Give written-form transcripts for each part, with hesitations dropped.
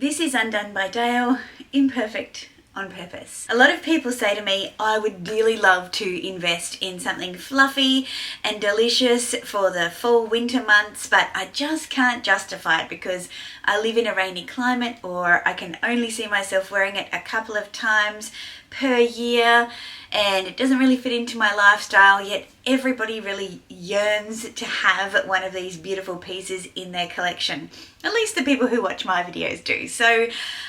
This is Undone by Dale, imperfect on purpose. A lot of people say to me, I would really love to invest in something fluffy and delicious for the fall winter months, but I just can't justify it because I live in a rainy climate, or I can only see myself wearing it a couple of times per year, and it doesn't really fit into my lifestyle, yet everybody really yearns to have one of these beautiful pieces in their collection. At least the people who watch my videos do. So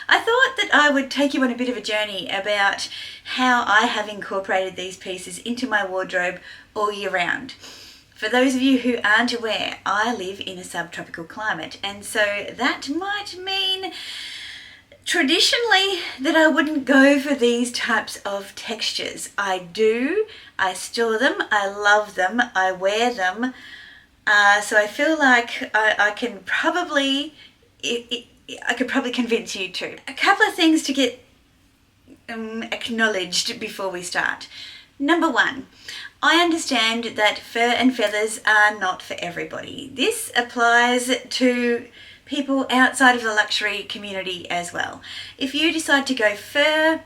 I thought that I would take you on a bit of a journey about how I have incorporated these pieces into my wardrobe all year round. For those of you who aren't aware, I live in a subtropical climate, and so that might mean traditionally that I wouldn't go for these types of textures. I do, I store them, I love them, I wear them, so I feel like I can probably, I could probably convince you too. A couple of things to get acknowledged before we start. Number one, I understand that fur and feathers are not for everybody. This applies to people outside of the luxury community as well. If you decide to go fur,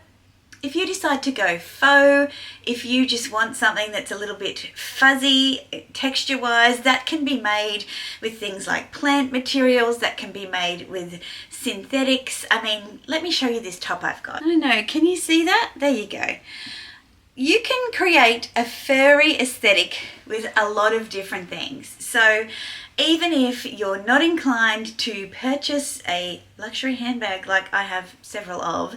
if you decide to go faux, if you just want something that's a little bit fuzzy texture-wise, that can be made with things like plant materials, that can be made with synthetics. I mean, let me show you this top I've got. I don't know, can you see that? There you go. You can create a furry aesthetic with a lot of different things. So even if you're not inclined to purchase a luxury handbag like I have several of,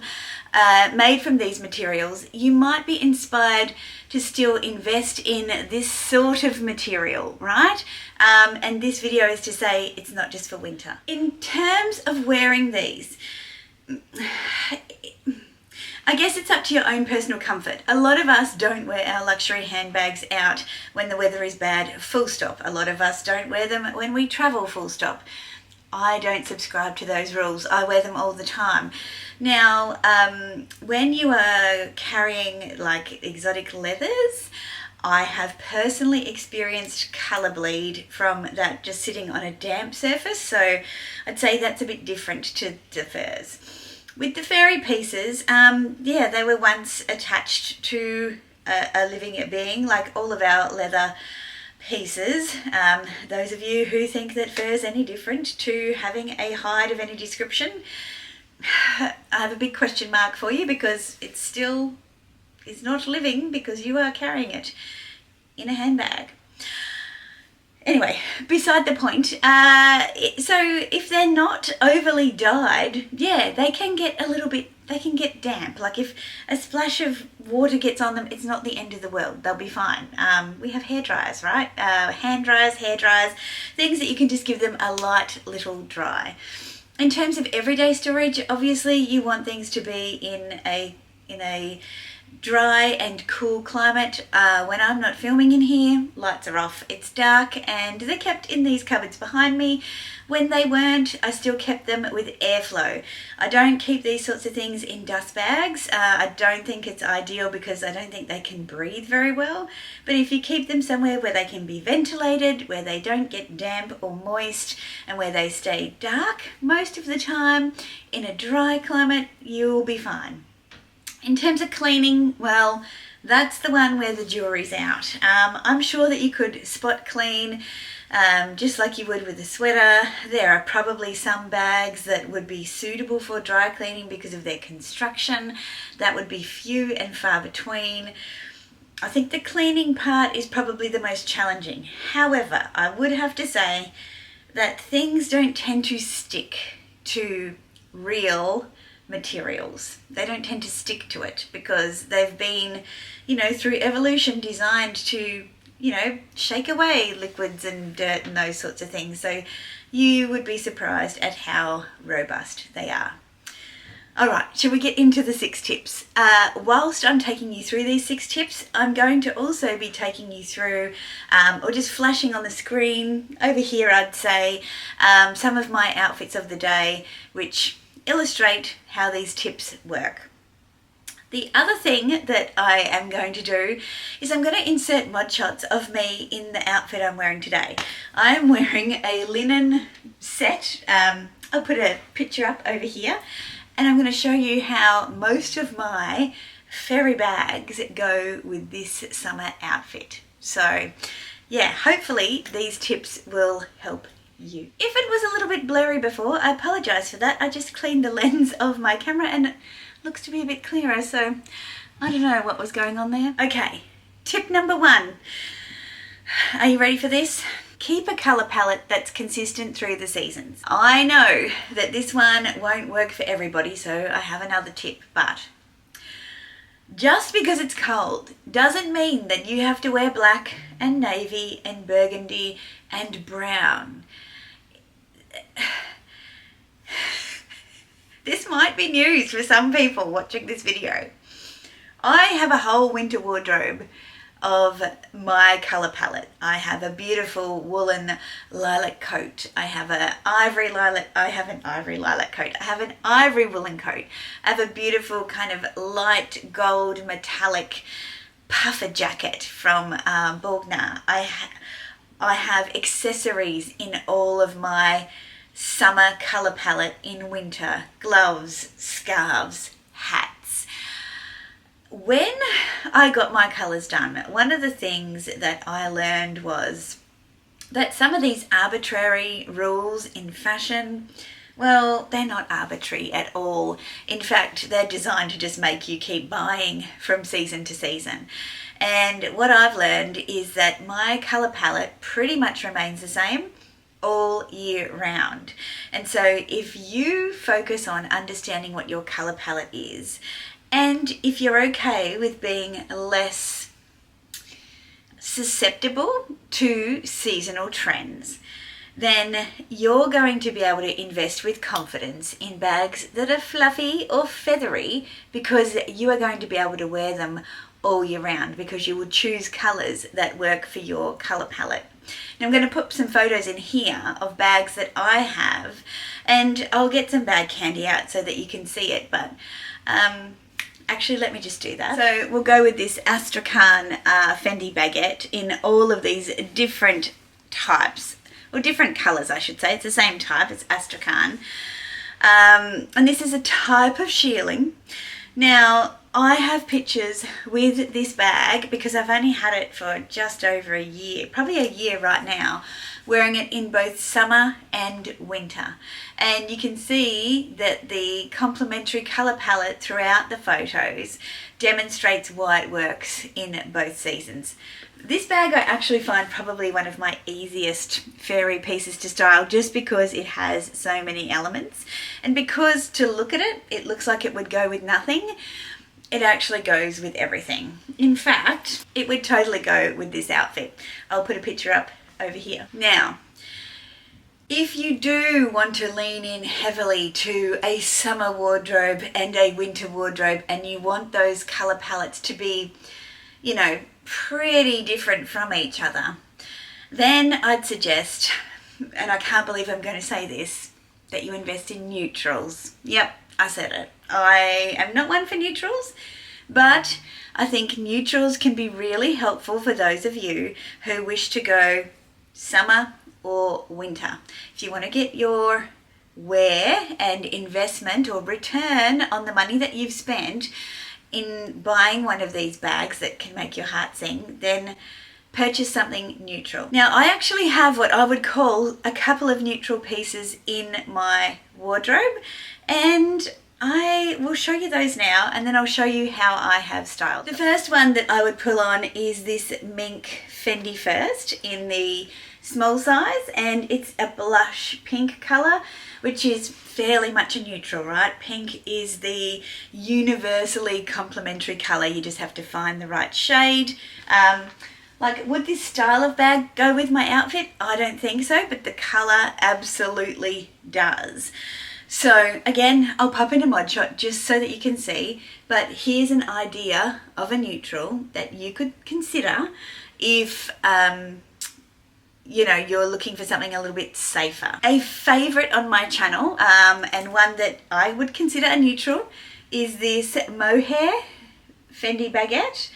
made from these materials, you might be inspired to still invest in this sort of material, right? And this video is to say it's not just for winter. In terms of wearing these, I guess it's up to your own personal comfort. A lot of us don't wear our luxury handbags out when the weather is bad, full stop. A lot of us don't wear them when we travel, full stop. I don't subscribe to those rules. I wear them all the time. Now, when you are carrying like exotic leathers, I have personally experienced colour bleed from that just sitting on a damp surface, so I'd say that's a bit different to the furs. With the furry pieces, yeah, they were once attached to a living being, like all of our leather pieces. Those of you who think that fur is any different to having a hide of any description, I have a big question mark for you, because it still is not living because you are carrying it in a handbag. Anyway, beside the point, so if they're not overly dyed, yeah, they can get a little bit, they can get damp. Like if a splash of water gets on them, it's not the end of the world. They'll be fine. We have hair dryers, right? Hand dryers, hair dryers, things that you can just give them a light little dry. In terms of everyday storage, obviously you want things to be in a dry and cool climate. When I'm not filming in here, lights are off, it's dark, and they're kept in these cupboards behind me. When they weren't, I still kept them with airflow. I don't keep these sorts of things in dust bags. I don't think it's ideal because I don't think they can breathe very well. But if you keep them somewhere where they can be ventilated, where they don't get damp or moist, and where they stay dark most of the time in a dry climate, you'll be fine. In terms of cleaning, well, that's the one where the jury's out. I'm sure that you could spot clean just like you would with a sweater. There are probably some bags that would be suitable for dry cleaning because of their construction. That would be few and far between. I think the cleaning part is probably the most challenging. However, I would have to say that things don't tend to stick to real materials. They don't tend to stick to it because they've been, you know, through evolution designed to, you know, shake away liquids and dirt and those sorts of things. So you would be surprised at how robust they are. All right, shall we get into the 6 tips? Whilst I'm taking you through these 6 tips, I'm going to also be taking you through, or just flashing on the screen over here, I'd say, some of my outfits of the day, which illustrate how these tips work. The other thing that I am going to do is I'm going to insert mod shots of me in the outfit I'm wearing today. I am wearing a linen set, I'll put a picture up over here, and I'm going to show you how most of my fairy bags go with this summer outfit. So yeah, hopefully these tips will help you. If it was a little bit blurry before, I apologise for that. I just cleaned the lens of my camera and it looks to be a bit clearer, so I don't know what was going on there. Okay, tip number 1. Are you ready for this? Keep a colour palette that's consistent through the seasons. I know that this one won't work for everybody, so I have another tip, but just because it's cold doesn't mean that you have to wear black and navy and burgundy and brown. This might be news for some people watching this video. I have a whole winter wardrobe of my colour palette. I have a beautiful woolen lilac coat. I have an ivory woolen coat. I have a beautiful kind of light gold metallic puffer jacket from Borgna. I have accessories in all of my summer colour palette in winter. Gloves, scarves, hats. When I got my colours done, one of the things that I learned was that some of these arbitrary rules in fashion, well, they're not arbitrary at all. In fact, they're designed to just make you keep buying from season to season. And what I've learned is that my colour palette pretty much remains the same all year round. And so if you focus on understanding what your colour palette is, and if you're okay with being less susceptible to seasonal trends, then you're going to be able to invest with confidence in bags that are fluffy or feathery, because you are going to be able to wear them all year round, because you will choose colours that work for your colour palette. Now I'm going to put some photos in here of bags that I have, and I'll get some bag candy out so that you can see it, but actually let me just do that. So we'll go with this Astrakhan Fendi baguette in all of these different types, or different colours I should say. It's the same type, it's Astrakhan. And this is a type of shearling. Now I have pictures with this bag because I've only had it for just over a year, probably a year right now, wearing it in both summer and winter. And you can see that the complementary colour palette throughout the photos demonstrates why it works in both seasons. This bag I actually find probably one of my easiest fairy pieces to style, just because it has so many elements, and because to look at it, it looks like it would go with nothing. It actually goes with everything. In fact, it would totally go with this outfit. I'll put a picture up over here. Now, if you do want to lean in heavily to a summer wardrobe and a winter wardrobe, and you want those colour palettes to be, you know, pretty different from each other, then I'd suggest, and I can't believe I'm going to say this, that you invest in neutrals. Yep, I said it. I am not one for neutrals, but I think neutrals can be really helpful for those of you who wish to go summer or winter. If you want to get your wear and investment or return on the money that you've spent in buying one of these bags that can make your heart sing, then purchase something neutral. Now I actually have what I would call a couple of neutral pieces in my wardrobe, and I will show you those now, and then I'll show you how I have styled. The first one that I would pull on is this Mink Fendi First in the small size, and it's a blush pink colour, which is fairly much a neutral, right? Pink is the universally complementary colour. You just have to find the right shade. Like, would this style of bag go with my outfit? I don't think so, but the colour absolutely does. So again, I'll pop in a mod shot just so that you can see, but here's an idea of a neutral that you could consider if you know, you're looking for something a little bit safer. A favourite on my channel, and one that I would consider a neutral, is this mohair Fendi baguette.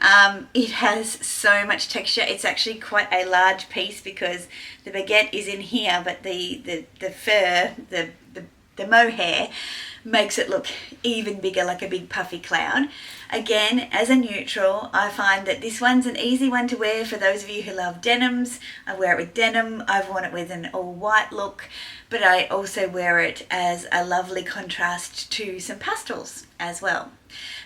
It has so much texture. It's actually quite a large piece because the baguette is in here, but the fur, the mohair makes it look even bigger, like a big puffy cloud. Again, as a neutral, I find that this one's an easy one to wear for those of you who love denims. I wear it with denim, I've worn it with an all white look, but I also wear it as a lovely contrast to some pastels as well.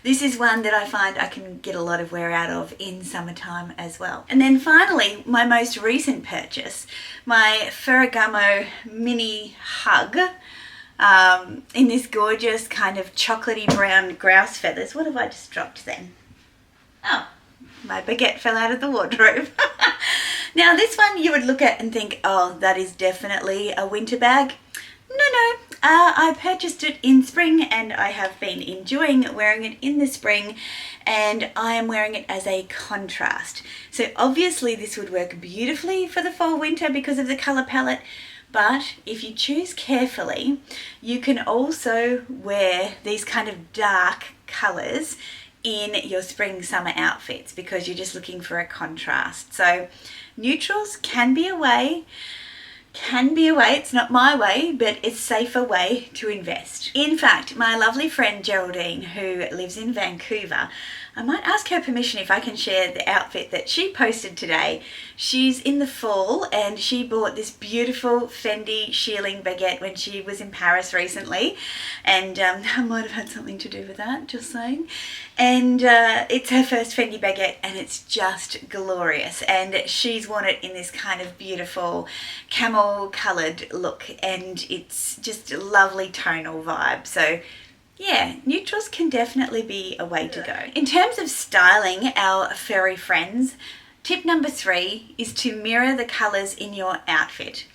This is one that I find I can get a lot of wear out of in summertime as well. And then finally, my most recent purchase, my Ferragamo mini hug, in this gorgeous kind of chocolatey brown grouse feathers. What have I just dropped then? Oh, my baguette fell out of the wardrobe. Now this one you would look at and think, oh, that is definitely a winter bag. No, I purchased it in spring and I have been enjoying wearing it in the spring, and I am wearing it as a contrast. So obviously this would work beautifully for the fall winter because of the colour palette, but if you choose carefully, you can also wear these kind of dark colours in your spring summer outfits because you're just looking for a contrast. So neutrals can be a way. It's not my way, but it's a safer way to invest. In fact, my lovely friend Geraldine, who lives in Vancouver, I might ask her permission if I can share the outfit that she posted today. She's in the fall and she bought this beautiful Fendi shearling baguette when she was in Paris recently, and I might have had something to do with that, just saying. And it's her first Fendi baguette and it's just glorious, and she's worn it in this kind of beautiful camel coloured look, and it's just a lovely tonal vibe. So yeah, neutrals can definitely be a way to go. In terms of styling our furry friends, tip number 3 is to mirror the colours in your outfit.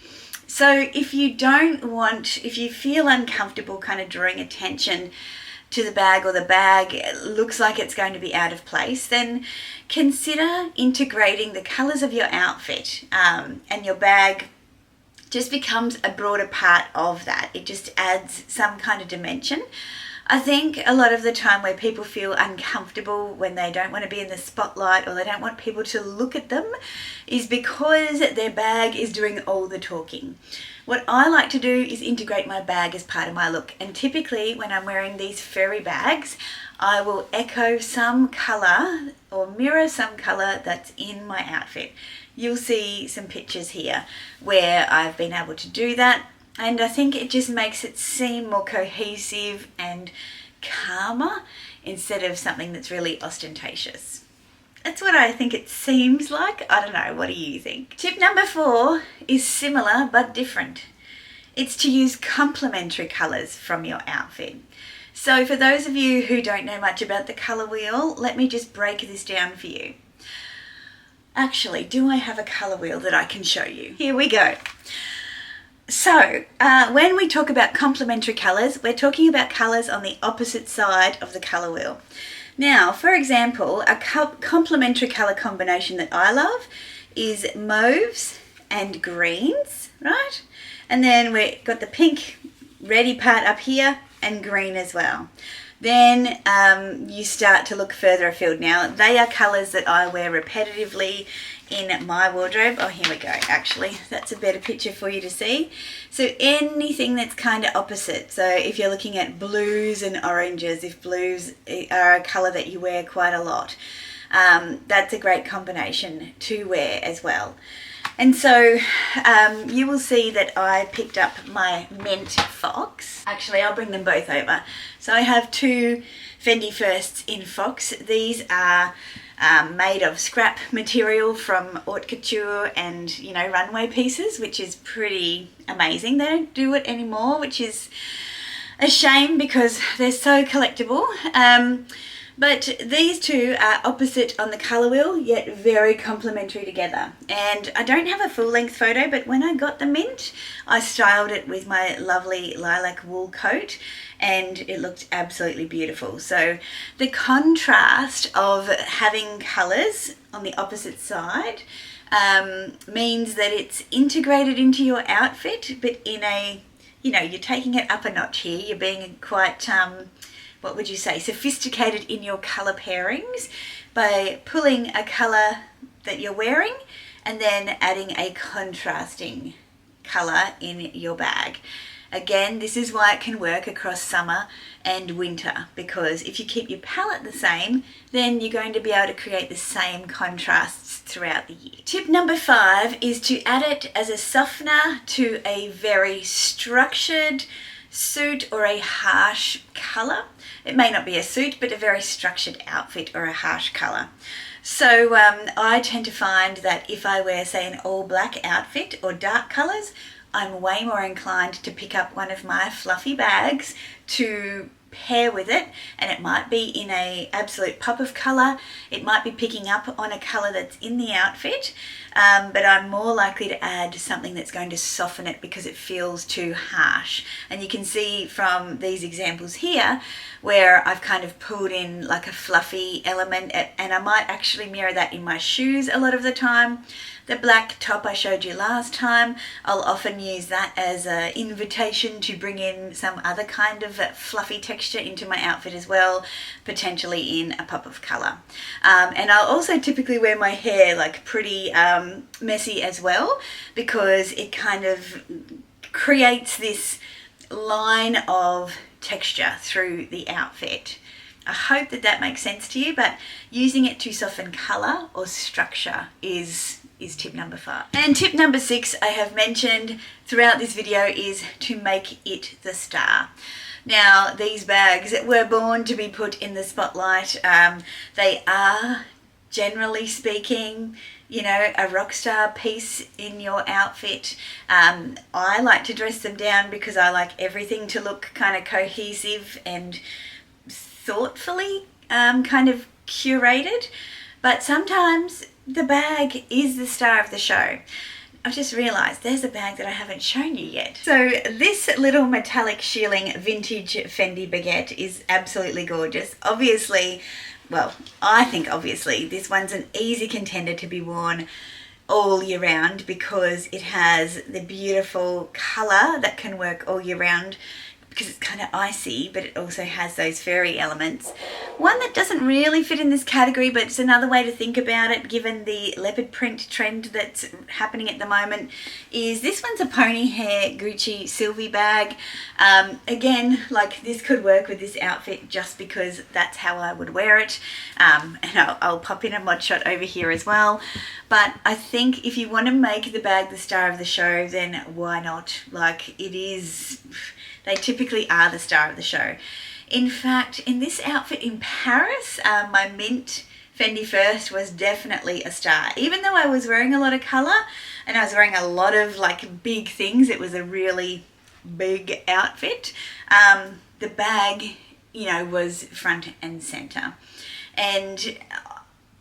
So if you feel uncomfortable kind of drawing attention to the bag, or the bag looks like it's going to be out of place, then consider integrating the colours of your outfit, and your bag just becomes a broader part of that. It just adds some kind of dimension. I think a lot of the time where people feel uncomfortable when they don't want to be in the spotlight or they don't want people to look at them is because their bag is doing all the talking. What I like to do is integrate my bag as part of my look, and typically when I'm wearing these furry bags, I will echo some colour or mirror some colour that's in my outfit. You'll see some pictures here where I've been able to do that. And I think it just makes it seem more cohesive and calmer instead of something that's really ostentatious. That's what I think it seems like. I don't know, what do you think? Tip number 4 is similar but different. It's to use complementary colours from your outfit. So for those of you who don't know much about the colour wheel, let me just break this down for you. Actually, do I have a colour wheel that I can show you? Here we go. So when we talk about complementary colours, we're talking about colours on the opposite side of the colour wheel. Now, for example, a complementary colour combination that I love is mauves and greens, right? And then we've got the pink ready part up here and green as well. Then you start to look further afield. Now, they are colours that I wear repetitively in my wardrobe. Oh, here we go. Actually, that's a better picture for you to see. So anything that's kind of opposite. So if you're looking at blues and oranges, if blues are a colour that you wear quite a lot, that's a great combination to wear as well. And so you will see that I picked up my mint fox. Actually, I'll bring them both over. So I have 2 Fendi Firsts in fox. These are made of scrap material from haute couture and, you know, runway pieces, which is pretty amazing. They don't do it anymore, which is a shame because they're so collectible. But these 2 are opposite on the colour wheel, yet very complementary together. And I don't have a full length photo, but when I got the mint, I styled it with my lovely lilac wool coat and it looked absolutely beautiful. So the contrast of having colours on the opposite side means that it's integrated into your outfit, but in a, you know, you're taking it up a notch here. You're being quite... what would you say, sophisticated in your colour pairings, by pulling a colour that you're wearing and then adding a contrasting colour in your bag. Again, this is why it can work across summer and winter, because if you keep your palette the same, then you're going to be able to create the same contrasts throughout the year. Tip number 5 is to add it as a softener to a very structured suit or a harsh colour. It may not be a suit, but a very structured outfit or a harsh colour. So I tend to find that if I wear, say, an all black outfit or dark colours, I'm way more inclined to pick up one of my fluffy bags to pair with it, and it might be in a absolute pop of colour, it might be picking up on a colour that's in the outfit, but I'm more likely to add something that's going to soften it because it feels too harsh. And you can see from these examples here where I've kind of pulled in like a fluffy element, and I might actually mirror that in my shoes a lot of the time. The black top I showed you last time, I'll often use that as an invitation to bring in some other kind of fluffy texture into my outfit as well, potentially in a pop of colour. And I'll also typically wear my hair like pretty messy as well, because it kind of creates this line of texture through the outfit. I hope that that makes sense to you, but using it to soften colour or structure is tip number 5. And tip number 6 I have mentioned throughout this video is to make it the star. Now, these bags were born to be put in the spotlight. They are, generally speaking, you know, a rock star piece in your outfit. I like to dress them down because I like everything to look kind of cohesive and thoughtfully kind of curated, but sometimes the bag is the star of the show. I've just realised there's a bag that I haven't shown you yet. So this little metallic shearling vintage Fendi baguette is absolutely gorgeous. Obviously, well, I think obviously this one's an easy contender to be worn all year round because it has the beautiful colour that can work all year round, because it's kind of icy, but it also has those fairy elements. One that doesn't really fit in this category, but it's another way to think about it given the leopard print trend that's happening at the moment, is this one's a pony hair Gucci Sylvie bag. Again, like, this could work with this outfit just because that's how I would wear it. And I'll pop in a mod shot over here as well. But I think if you want to make the bag the star of the show, then why not? Like, it is... They typically are the star of the show. In fact, in this outfit in Paris, my mint Fendi First was definitely a star. Even though I was wearing a lot of colour and I was wearing a lot of like big things, it was a really big outfit. The bag, you know, was front and centre. And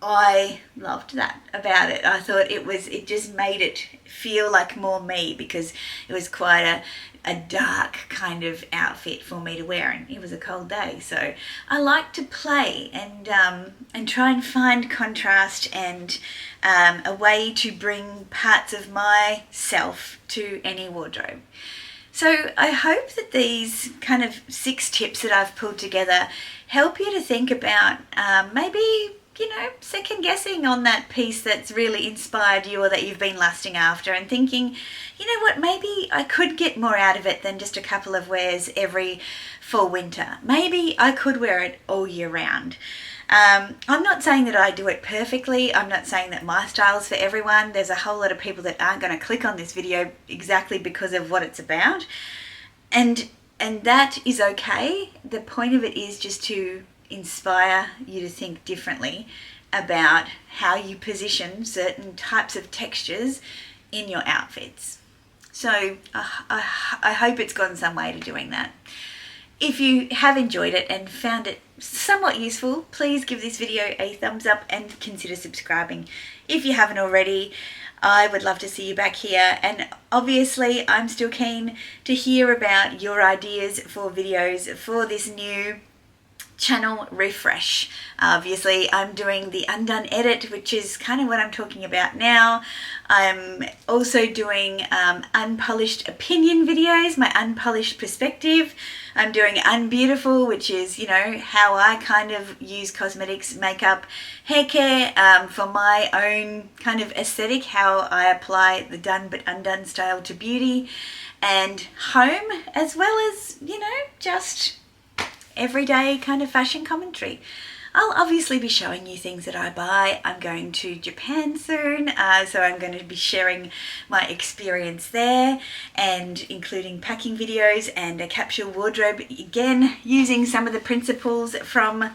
I loved that about it. I thought it just made it feel like more me, because it was quite a dark kind of outfit for me to wear, and it was a cold day, so I like to play and try and find contrast and a way to bring parts of myself to any wardrobe. So I hope that these kind of 6 tips that I've pulled together help you to think about maybe, you know, second guessing on that piece that's really inspired you or that you've been lusting after, and thinking, you know what, maybe I could get more out of it than just a couple of wears every fall winter. Maybe I could wear it all year round. I'm not saying that I do it perfectly. I'm not saying that my style is for everyone. There's a whole lot of people that aren't going to click on this video exactly because of what it's about. And that is okay. The point of it is just to inspire you to think differently about how you position certain types of textures in your outfits. So I hope it's gone some way to doing that. If you have enjoyed it and found it somewhat useful, please give this video a thumbs up and consider subscribing. If you haven't already, I would love to see you back here, and obviously I'm still keen to hear about your ideas for videos for this new channel refresh. Obviously, I'm doing the Undone edit, which is kind of what I'm talking about now. I'm also doing unpolished opinion videos, my unpolished perspective. I'm doing Unbeautiful, which is, you know, how I kind of use cosmetics, makeup, hair care for my own kind of aesthetic, how I apply the done but undone style to beauty and home, as well as, you know, just everyday kind of fashion commentary. I'll obviously be showing you things that I buy. I'm going to Japan soon, so I'm going to be sharing my experience there and including packing videos and a capsule wardrobe, again using some of the principles from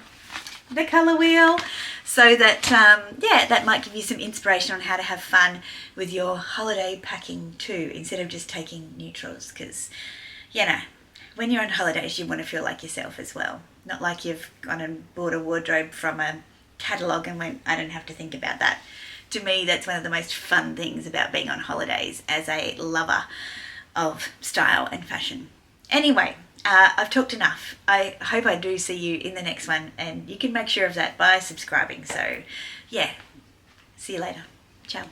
the colour wheel, so that yeah, that might give you some inspiration on how to have fun with your holiday packing too, instead of just taking neutrals, because, you know, when you're on holidays, you want to feel like yourself as well. Not like you've gone and bought a wardrobe from a catalogue and went, I don't have to think about that. To me, that's one of the most fun things about being on holidays as a lover of style and fashion. Anyway, I've talked enough. I hope I do see you in the next one, and you can make sure of that by subscribing. So, yeah, see you later. Ciao.